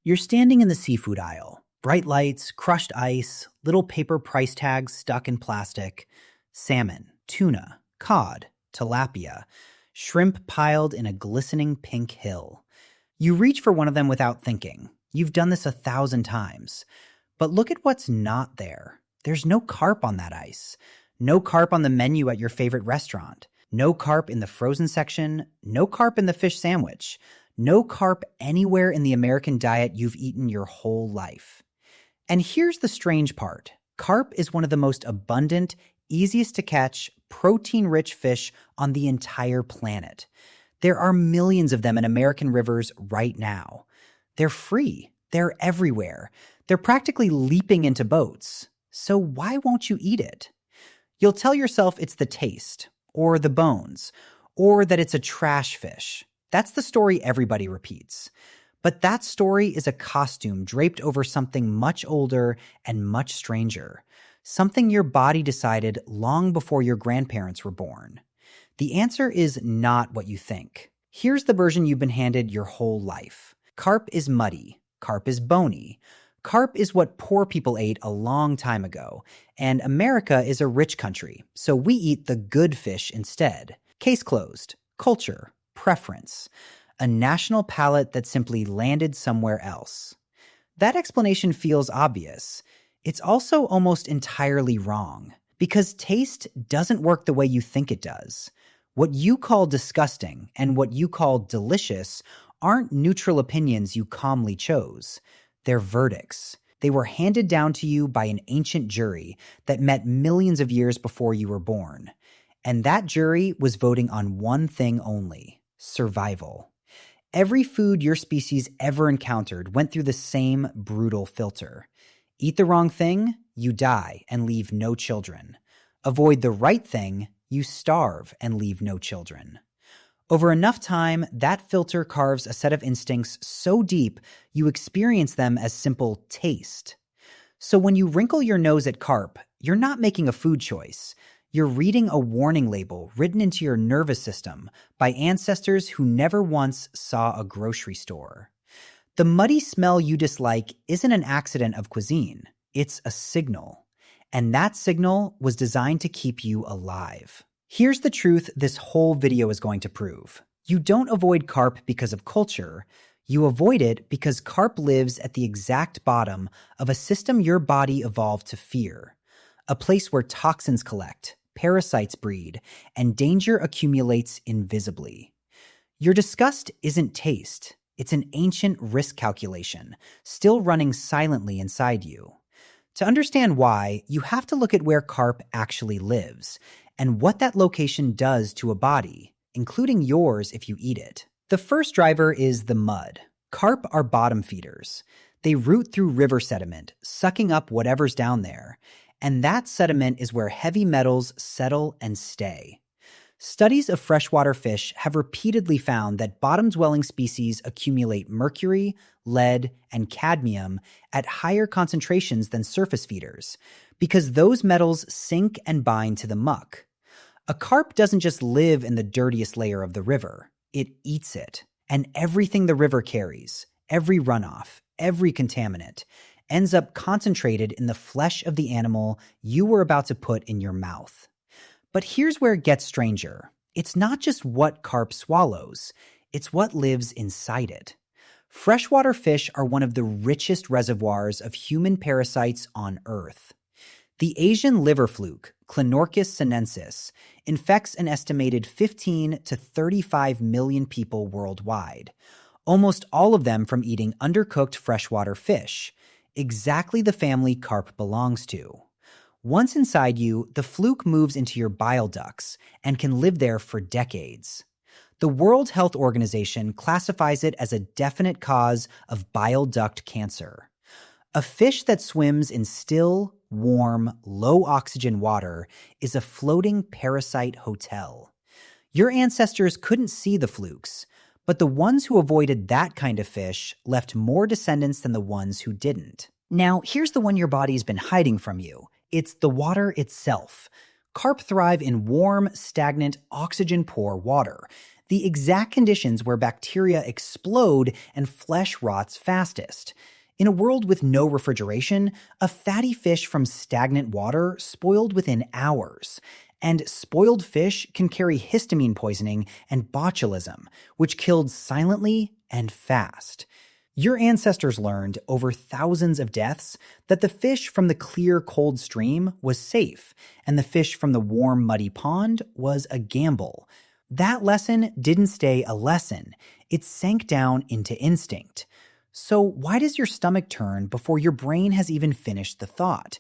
You're standing in the seafood aisle. Bright lights, crushed ice, little paper price tags stuck in plastic, salmon, tuna, cod, tilapia, shrimp piled in a glistening pink hill. You reach for one of them without thinking. You've done this 1,000 times. But look at what's not there. There's no carp on that ice. No carp on the menu at your favorite restaurant. No carp in the frozen section. No carp in the fish sandwich. No carp anywhere in the American diet you've eaten your whole life. And here's the strange part. Carp is one of the most abundant, easiest to catch, protein-rich fish on the entire planet. There are millions of them in American rivers right now. They're free. They're everywhere. They're practically leaping into boats. So why won't you eat it? You'll tell yourself it's the taste, or the bones, or that it's a trash fish. That's the story everybody repeats. But that story is a costume draped over something much older and much stranger. Something your body decided long before your grandparents were born. The answer is not what you think. Here's the version you've been handed your whole life. Carp is muddy. Carp is bony. Carp is what poor people ate a long time ago. And America is a rich country, so we eat the good fish instead. Case closed. Culture. Preference. A national palate that simply landed somewhere else. That explanation feels obvious. It's also almost entirely wrong, because taste doesn't work the way you think it does. What you call disgusting and what you call delicious aren't neutral opinions you calmly chose. They're verdicts. They were handed down to you by an ancient jury that met millions of years before you were born. And that jury was voting on one thing only: survival. Every food your species ever encountered went through the same brutal filter. Eat the wrong thing, you die and leave no children. Avoid the right thing, you starve and leave no children. Over enough time, that filter carves a set of instincts so deep you experience them as simple taste. So when you wrinkle your nose at carp, you're not making a food choice. You're reading a warning label written into your nervous system by ancestors who never once saw a grocery store. The muddy smell you dislike isn't an accident of cuisine. It's a signal. And that signal was designed to keep you alive. Here's the truth this whole video is going to prove. You don't avoid carp because of culture. You avoid it because carp lives at the exact bottom of a system your body evolved to fear. A place where toxins collect, parasites breed, and danger accumulates invisibly. Your disgust isn't taste. It's an ancient risk calculation, still running silently inside you. To understand why, you have to look at where carp actually lives, and what that location does to a body, including yours if you eat it. The first driver is the mud. Carp are bottom feeders. They root through river sediment, sucking up whatever's down there. And that sediment is where heavy metals settle and stay. Studies of freshwater fish have repeatedly found that bottom-dwelling species accumulate mercury, lead, and cadmium at higher concentrations than surface feeders, because those metals sink and bind to the muck. A carp doesn't just live in the dirtiest layer of the river. It eats it. And everything the river carries, every runoff, every contaminant, ends up concentrated in the flesh of the animal you were about to put in your mouth. But here's where it gets stranger. It's not just what carp swallows, it's what lives inside it. Freshwater fish are one of the richest reservoirs of human parasites on Earth. The Asian liver fluke, Clinorchus sinensis, infects an estimated 15 to 35 million people worldwide, almost all of them from eating undercooked freshwater fish, exactly the family carp belongs to. Once inside you, the fluke moves into your bile ducts and can live there for decades. The World Health Organization classifies it as a definite cause of bile duct cancer. A fish that swims in still, warm, low-oxygen water is a floating parasite hotel. Your ancestors couldn't see the flukes, but the ones who avoided that kind of fish left more descendants than the ones who didn't. Now, here's the one your body's been hiding from you. It's the water itself. Carp thrive in warm, stagnant, oxygen-poor water. the exact conditions where bacteria explode and flesh rots fastest. In a world with no refrigeration, a fatty fish from stagnant water spoiled within hours. And spoiled fish can carry histamine poisoning and botulism, which killed silently and fast. Your ancestors learned, over thousands of deaths, that the fish from the clear, cold stream was safe, and the fish from the warm, muddy pond was a gamble. That lesson didn't stay a lesson. It sank down into instinct. So why does your stomach turn before your brain has even finished the thought?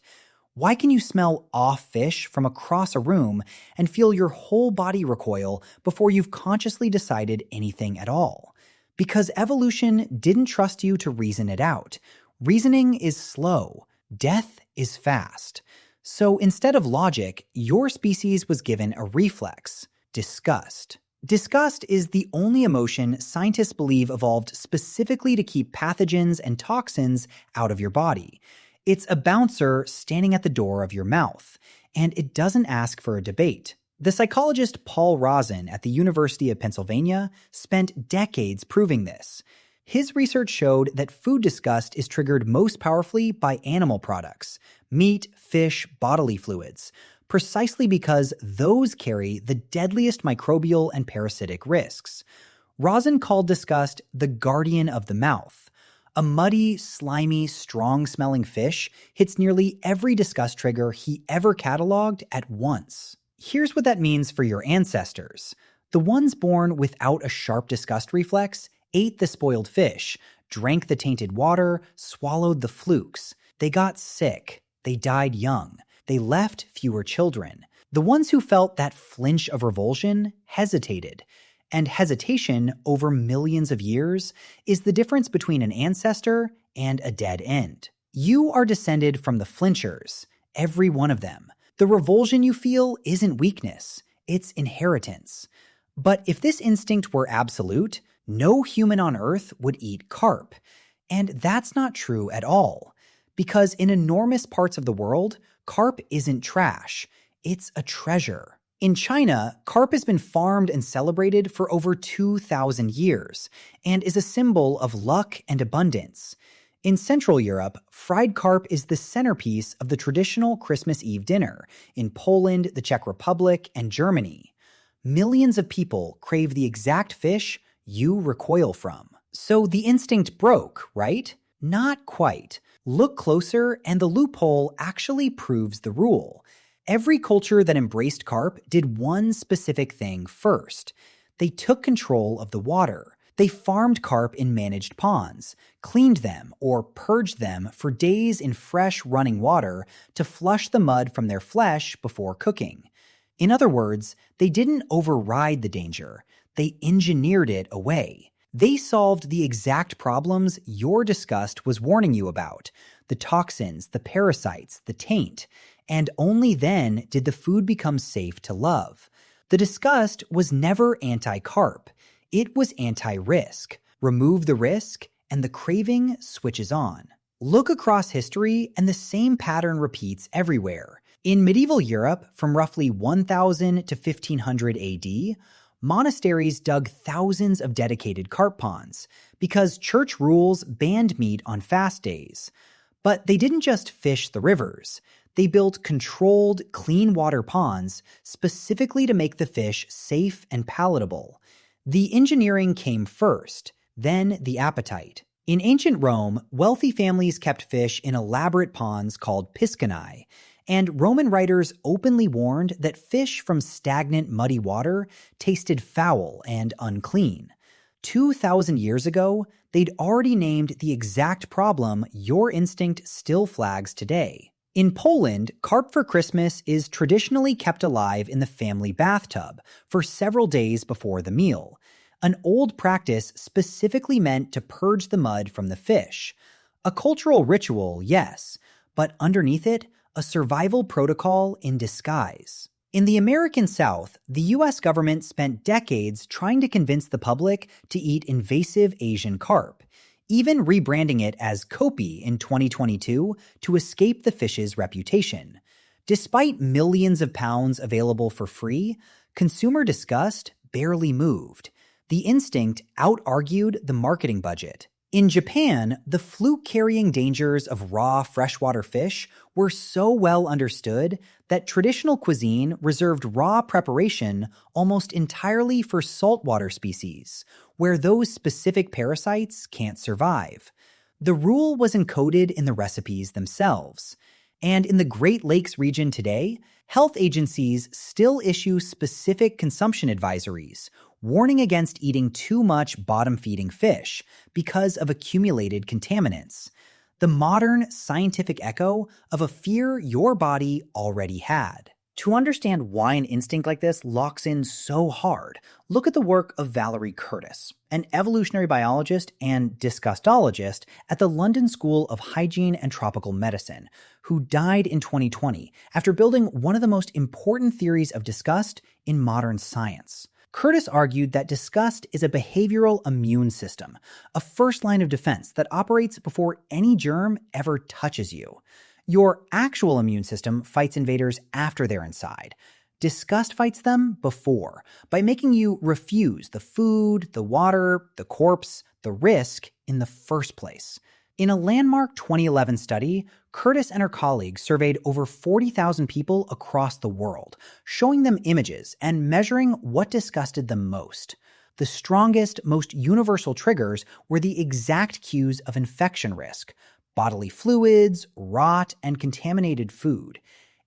Why can you smell off fish from across a room and feel your whole body recoil before you've consciously decided anything at all? Because evolution didn't trust you to reason it out. Reasoning is slow. Death is fast. So instead of logic, your species was given a reflex: disgust. Disgust is the only emotion scientists believe evolved specifically to keep pathogens and toxins out of your body. It's a bouncer standing at the door of your mouth, and it doesn't ask for a debate. The psychologist Paul Rozin at the University of Pennsylvania spent decades proving this. His research showed that food disgust is triggered most powerfully by animal products, meat, fish, bodily fluids, precisely because those carry the deadliest microbial and parasitic risks. Rozin called disgust the guardian of the mouth. A muddy, slimy, strong-smelling fish hits nearly every disgust trigger he ever cataloged at once. Here's what that means for your ancestors. The ones born without a sharp disgust reflex ate the spoiled fish, drank the tainted water, swallowed the flukes. They got sick. They died young. They left fewer children. The ones who felt that flinch of revulsion hesitated. And hesitation over millions of years is the difference between an ancestor and a dead end. You are descended from the flinchers, every one of them. The revulsion you feel isn't weakness, it's inheritance. But if this instinct were absolute, no human on Earth would eat carp. And that's not true at all. Because in enormous parts of the world, carp isn't trash, it's a treasure. In China, carp has been farmed and celebrated for over 2,000 years, and is a symbol of luck and abundance. In Central Europe, fried carp is the centerpiece of the traditional Christmas Eve dinner in Poland, the Czech Republic, and Germany. Millions of people crave the exact fish you recoil from. So the instinct broke, right? Not quite. Look closer, and the loophole actually proves the rule. Every culture that embraced carp did one specific thing first. They took control of the water. They farmed carp in managed ponds, cleaned them or purged them for days in fresh running water to flush the mud from their flesh before cooking. In other words, they didn't override the danger. They engineered it away. They solved the exact problems your disgust was warning you about: the toxins, the parasites, the taint. And only then did the food become safe to love. The disgust was never anti-carp. It was anti-risk. Remove the risk, and the craving switches on. Look across history, and the same pattern repeats everywhere. In medieval Europe, from roughly 1000 to 1500 AD, monasteries dug thousands of dedicated carp ponds because church rules banned meat on fast days. But they didn't just fish the rivers. They built controlled, clean water ponds specifically to make the fish safe and palatable. The engineering came first, then the appetite. In ancient Rome, wealthy families kept fish in elaborate ponds called piscinae, and Roman writers openly warned that fish from stagnant, muddy water tasted foul and unclean. 2,000 years ago, they'd already named the exact problem your instinct still flags today. In Poland, carp for Christmas is traditionally kept alive in the family bathtub for several days before the meal. An old practice specifically meant to purge the mud from the fish. A cultural ritual, yes, but underneath it, a survival protocol in disguise. In the American South, the U.S. government spent decades trying to convince the public to eat invasive Asian carp, even rebranding it as Copi in 2022 to escape the fish's reputation. Despite millions of pounds available for free, consumer disgust barely moved. The instinct out-argued the marketing budget. In Japan, the fluke-carrying dangers of raw freshwater fish were so well understood that traditional cuisine reserved raw preparation almost entirely for saltwater species, where those specific parasites can't survive. The rule was encoded in the recipes themselves. And in the Great Lakes region today, health agencies still issue specific consumption advisories, warning against eating too much bottom-feeding fish because of accumulated contaminants. The modern scientific echo of a fear your body already had. To understand why an instinct like this locks in so hard, look at the work of Valerie Curtis, an evolutionary biologist and disgustologist at the London School of Hygiene and Tropical Medicine, who died in 2020 after building one of the most important theories of disgust in modern science. Curtis argued that disgust is a behavioral immune system, a first line of defense that operates before any germ ever touches you. Your actual immune system fights invaders after they're inside. Disgust fights them before, by making you refuse the food, the water, the corpse, the risk in the first place. In a landmark 2011 study, Curtis and her colleagues surveyed over 40,000 people across the world, showing them images and measuring what disgusted them most. The strongest, most universal triggers were the exact cues of infection risk: bodily fluids, rot, and contaminated food.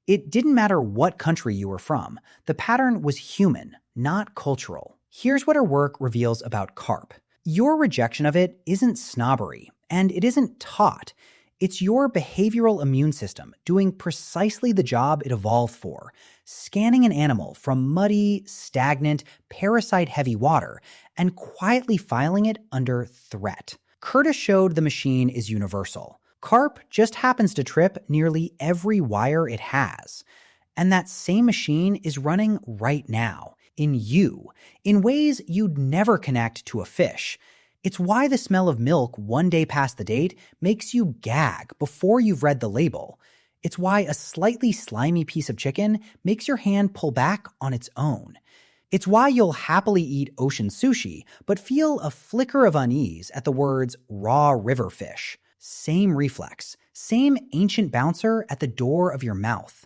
It didn't matter what country you were from. The pattern was human, not cultural. Here's what her work reveals about carp. Your rejection of it isn't snobbery, and it isn't taught. It's your behavioral immune system doing precisely the job it evolved for, scanning an animal from muddy, stagnant, parasite-heavy water and quietly filing it under threat. Curtis showed the machine is universal. Carp just happens to trip nearly every wire it has. And that same machine is running right now, in you, in ways you'd never connect to a fish. It's why the smell of milk one day past the date makes you gag before you've read the label. It's why a slightly slimy piece of chicken makes your hand pull back on its own. It's why you'll happily eat ocean sushi, but feel a flicker of unease at the words raw river fish. Same reflex, same ancient bouncer at the door of your mouth.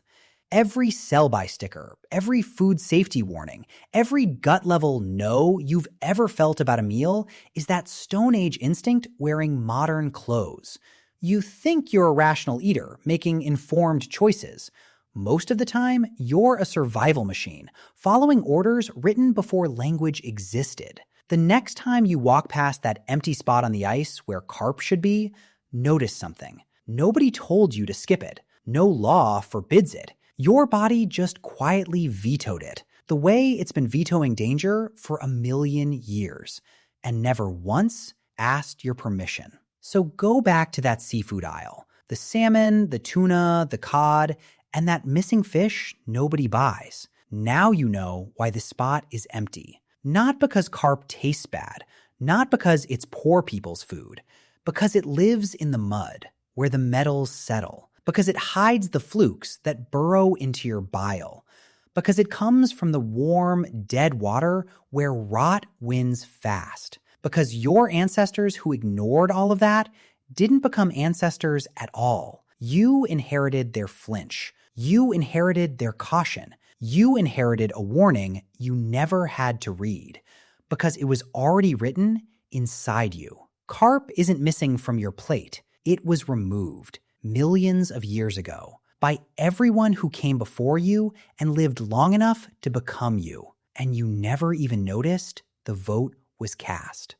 Every sell-by sticker, every food safety warning, every gut-level no you've ever felt about a meal is that Stone Age instinct wearing modern clothes. You think you're a rational eater, making informed choices. Most of the time, you're a survival machine, following orders written before language existed. The next time you walk past that empty spot on the ice where carp should be, notice something. Nobody told you to skip it. No law forbids it. Your body just quietly vetoed it, the way it's been vetoing danger for 1,000,000 years, and never once asked your permission. So go back to that seafood aisle, the salmon, the tuna, the cod, and that missing fish nobody buys. Now you know why the spot is empty. Not because carp tastes bad, not because it's poor people's food, because it lives in the mud, where the metals settle. Because it hides the flukes that burrow into your bile. Because it comes from the warm, dead water where rot wins fast. Because your ancestors who ignored all of that didn't become ancestors at all. You inherited their flinch. You inherited their caution. You inherited a warning you never had to read. Because it was already written inside you. Carp isn't missing from your plate. It was removed. Millions of years ago, by everyone who came before you and lived long enough to become you. And you never even noticed the vote was cast.